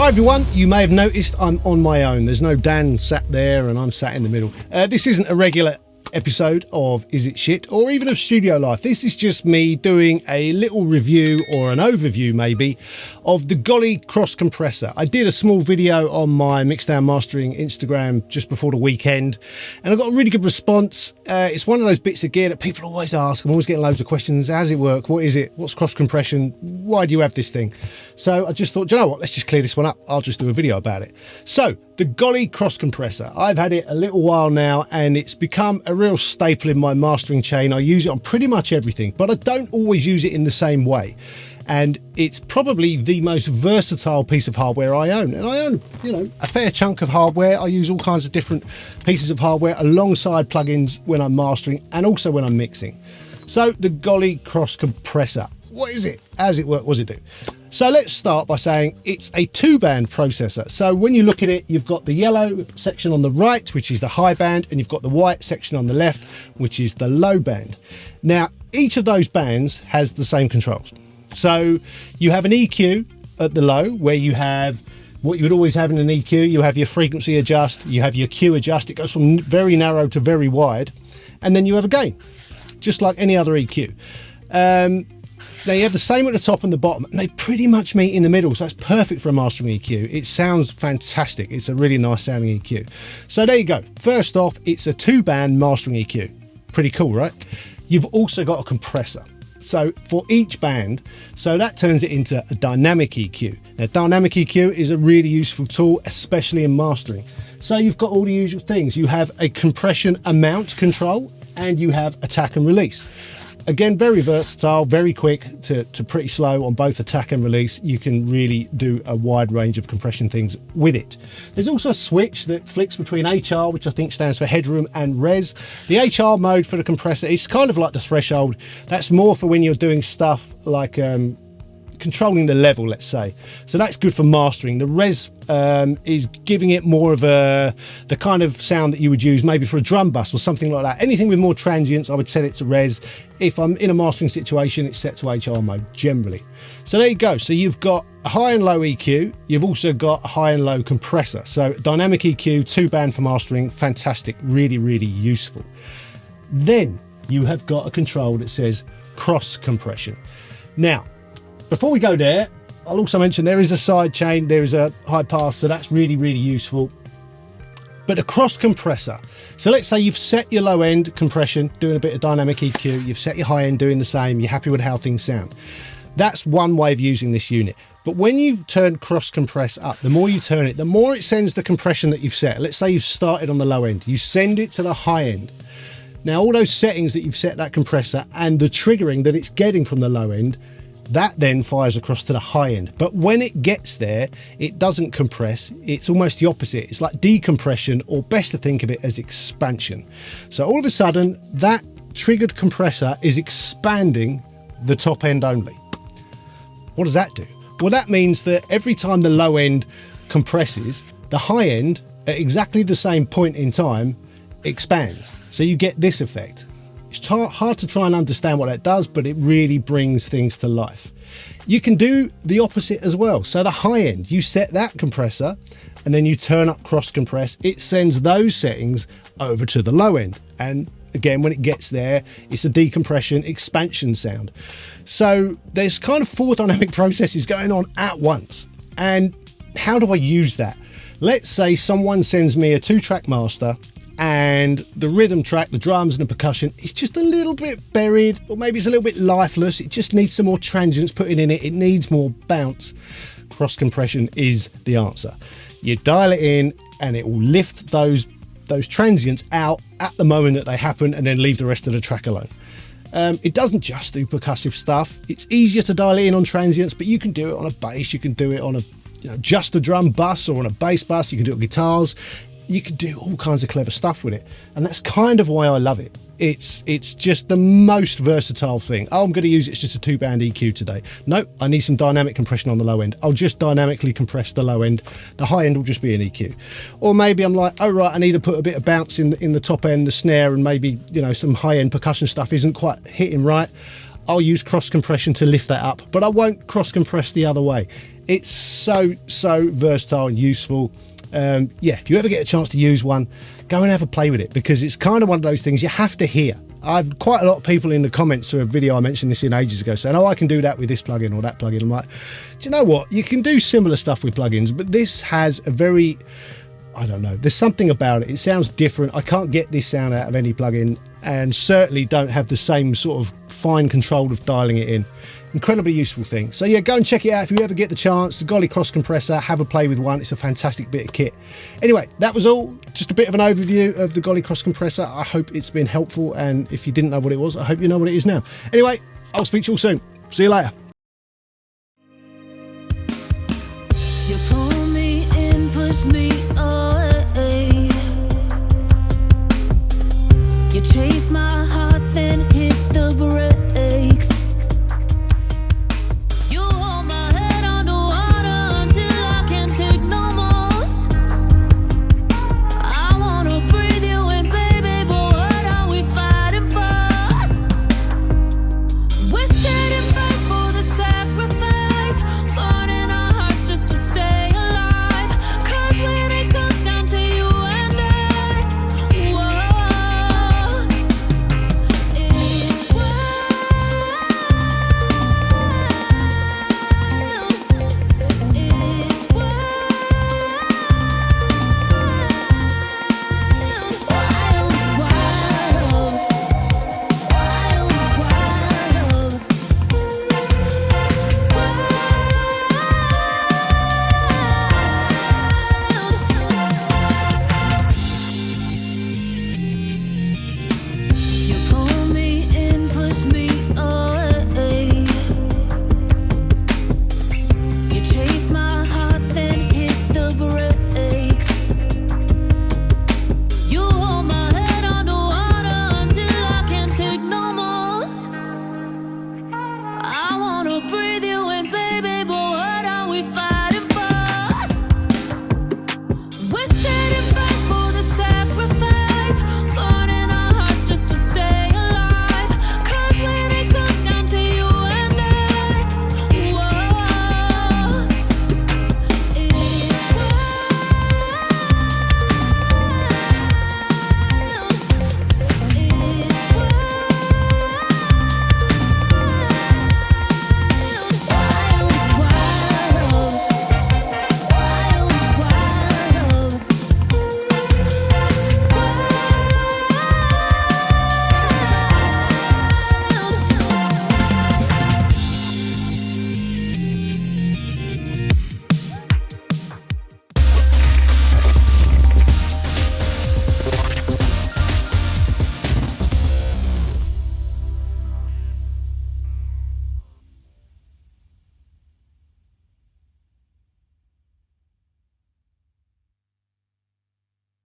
Hi everyone, you may have noticed I'm on my own. There's no Dan sat there and I'm sat in the middle. This isn't a regular episode of Is It Shit or even of Studio Life. This is just me doing a little review or an overview maybe of the Goly Cross Compressor. I did a small video on my Mixdown Mastering Instagram just before the weekend and I got a really good response. It's one of those bits of gear that people always ask. I'm always getting loads of questions. How does it work? What is it? What's cross compression? Why do you have this thing? So I just thought, do you know what? Let's just clear this one up. I'll just do a video about it. So the Goly Cross Compressor. I've had it a little while now and it's become a real staple in my mastering chain. I use it on pretty much everything, but I don't always use it in the same way. And it's probably the most versatile piece of hardware I own. And I own, you know, a fair chunk of hardware. I use all kinds of different pieces of hardware alongside plugins when I'm mastering and also when I'm mixing. So the Goly Cross Compressor. What is it? How does it work? What does it do? So let's start by saying it's a two-band processor. So when you look at it, you've got the yellow section on the right, which is the high band, and you've got the white section on the left, which is the low band. Now, each of those bands has the same controls. So you have an EQ at the low, where you have what you would always have in an EQ. You have your frequency adjust, you have your Q adjust. It goes from very narrow to very wide. And then you have a gain, just like any other EQ. Now you have the same at the top and the bottom, and they pretty much meet in the middle, so that's perfect for a mastering EQ. It sounds fantastic. It's a really nice sounding EQ. So there you go. First off, it's a two-band mastering EQ. Pretty cool, right? You've also got a compressor. So for each band, so that turns it into a dynamic EQ. Now dynamic EQ is a really useful tool, especially in mastering. So you've got all the usual things. You have a compression amount control and you have attack and release. Again, very versatile, very quick to pretty slow on both attack and release. You can really do a wide range of compression things with it. There's also a switch that flicks between HR, which I think stands for headroom, and res. The HR mode for the compressor is kind of like the threshold. That's more for when you're doing stuff like controlling the level, let's say. So that's good for mastering. The res is giving it more of the kind of sound that you would use maybe for a drum bus or something like that. Anything with more transients, I would set it to res. If I'm in a mastering situation, it's set to HR mode generally. So there you go. So you've got a high and low EQ. You've also got a high and low compressor. So dynamic EQ, two band for mastering, fantastic, really, really useful. Then you have got a control that says cross compression. Now, before we go there, I'll also mention there is a side chain, there is a high pass, so that's really, really useful. But a cross compressor, so let's say you've set your low end compression, doing a bit of dynamic EQ, you've set your high end doing the same, you're happy with how things sound. That's one way of using this unit. But when you turn cross compress up, the more you turn it, the more it sends the compression that you've set. Let's say you've started on the low end, you send it to the high end. Now all those settings that you've set that compressor and the triggering that it's getting from the low end, that then fires across to the high end. But when it gets there, it doesn't compress. It's almost the opposite. It's like decompression, or best to think of it as expansion. So all of a sudden, that triggered compressor is expanding the top end only. What does that do? Well, that means that every time the low end compresses, the high end, at exactly the same point in time, expands. So you get this effect. It's hard to try and understand what that does, but it really brings things to life. You can do the opposite as well. So the high end, you set that compressor and then you turn up cross compress. It sends those settings over to the low end. And again, when it gets there, it's a decompression expansion sound. So there's kind of four dynamic processes going on at once. And how do I use that? Let's say someone sends me a 2-track master and the rhythm track, the drums and the percussion, is just a little bit buried, or maybe it's a little bit lifeless. It just needs some more transients put in it. It needs more bounce. Cross compression is the answer. You dial it in and it will lift those transients out at the moment that they happen and then leave the rest of the track alone. It doesn't just do percussive stuff. It's easier to dial it in on transients, but you can do it on a bass, you can do it on just a drum bus or on a bass bus, you can do it on guitars. You can do all kinds of clever stuff with it, and that's kind of why I love it. It's just the most versatile thing. Oh, I'm going to use it's just a 2-band EQ today. Nope, I need some dynamic compression on the low end. I'll just dynamically compress the low end. The high end will just be an EQ. Or maybe I'm like, oh right, I need to put a bit of bounce in the top end, the snare, and maybe some high end percussion stuff isn't quite hitting right. I'll use cross compression to lift that up, but I won't cross compress the other way. It's so versatile and useful. Yeah, if you ever get a chance to use one, go and have a play with it, because it's kind of one of those things you have to hear. I've quite a lot of people in the comments to a video I mentioned this in ages ago saying, oh, I can do that with this plugin or that plugin. I'm like, do you know what? You can do similar stuff with plugins, but this has a very, I don't know, there's something about it. It sounds different. I can't get this sound out of any plugin, and certainly don't have the same sort of fine control of dialing it in. Incredibly useful thing. So yeah, go and check it out if you ever get the chance. The Goly Cross Compressor, have a play with one. It's a fantastic bit of kit. Anyway, that was all. Just a bit of an overview of the Goly Cross Compressor. I hope it's been helpful, and if you didn't know what it was, I hope you know what it is now. Anyway, I'll speak to you all soon. See you later. You pull me in, push me